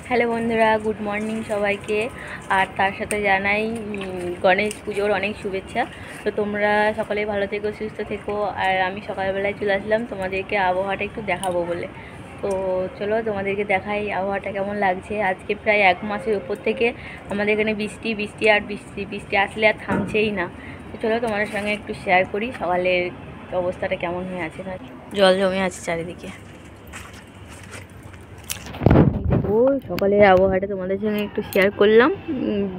Hello বন্ধুরা, good morning সবাইকে। আর তার সাথে জানাই গণেশ পুজোর অনেক শুভেচ্ছা। তো তোমরা সকলে ভালো থেকো, সুস্থ থেকো। আর আমি সকালবেলায় চলে আসলাম তোমাদেরকে আবহাওয়াটা একটু দেখাবো বলে। তো চলো তোমাদেরকে দেখাই আবহাওয়াটা কেমন লাগছে। আজকে প্রায় 1 মাসের উপর থেকে আমাদের এখানে বৃষ্টি বৃষ্টি আর বৃষ্টি বৃষ্টি আসলে আর থামছেই না। তো চলো তোমাদের সঙ্গে একটু শেয়ার করি সকালের অবস্থাটা কেমন হয়ে আছে। জল জমে আছে চারিদিকে। ও সকালের আবহাওয়াটা তোমাদের সঙ্গে একটু শেয়ার করলাম।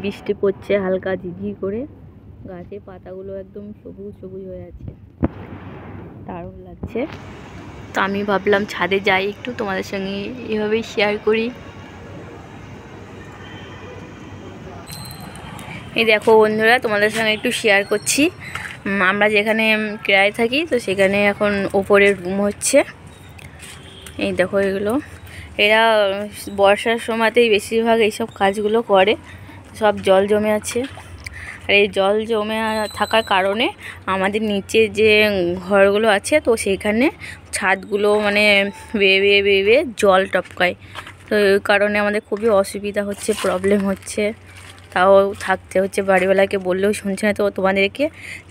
বৃষ্টি পড়ছে হালকা ঝিঝি করে, গাছের পাতাগুলো একদম সবুজ সবুজ হয়ে আছে, দারুণ লাগছে। তো আমি ভাবলাম ছাদে যাই, একটু তোমাদের সঙ্গে এভাবেই শেয়ার করি। এই দেখো বন্ধুরা, তোমাদের সঙ্গে একটু শেয়ার করছি। আমরা যেখানে কিরায় থাকি, তো সেখানে এখন ওপরে রুম হচ্ছে। এই দেখো এগুলো, এরা বর্ষার সময়তেই বেশিরভাগ এইসব কাজগুলো করে। সব জল জমে আছে, আর এই জল জমে থাকার কারণে আমাদের নিচে যে ঘরগুলো আছে, তো সেইখানে ছাদগুলো মানে বেয়ে বেয়ে বেয়ে বেয়ে জল টপকায়। তো এই কারণে আমাদের খুবই অসুবিধা হচ্ছে, প্রবলেম হচ্ছে। তাও থাকতে হচ্ছে, বাড়িওয়ালাকে বললেও শুনছে না। তো তোমাদেরকে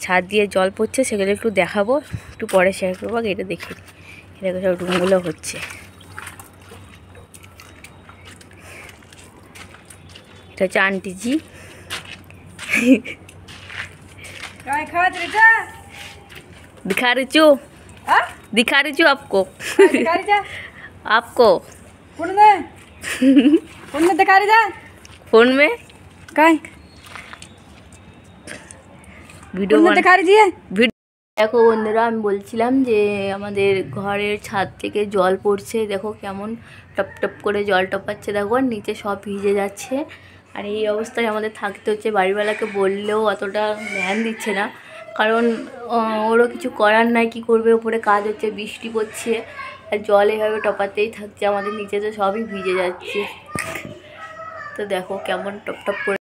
ছাদ দিয়ে জল পড়ছে সেগুলো একটু দেখাবো, একটু পরে শেয়ার করবো। এটা দেখি, এটা সব রুমগুলো হচ্ছে। এটা হচ্ছে आंटी जी। दिखा रही हूँ, दिखा रही हूँ आपको। आपको फोन में दिखा रही जा फोन में काय ভিডিও दिखा रही है। দেখো বন্ধুরা, আমি বলছিলাম যে আমাদের ঘরের ছাদ থেকে জল পড়ছে। দেখো কেমন টপ টপ করে জল টপাচ্ছে, দেখো আর নিচে সব ভিজে যাচ্ছে। আর এই অবস্থায় আমাদের থাকতে হচ্ছে। বাড়িওয়ালাকে বললেও অতটা ধ্যান দিচ্ছে না, কারণ ওরও কিছু করার নাই। কি করবে, উপরে কাজ হচ্ছে, বৃষ্টি পড়ছে আর জল এভাবে টপাতেই থাকছে। আমাদের নিচে তো সবই ভিজে যাচ্ছে। তো দেখো কেমন টপ টপ করে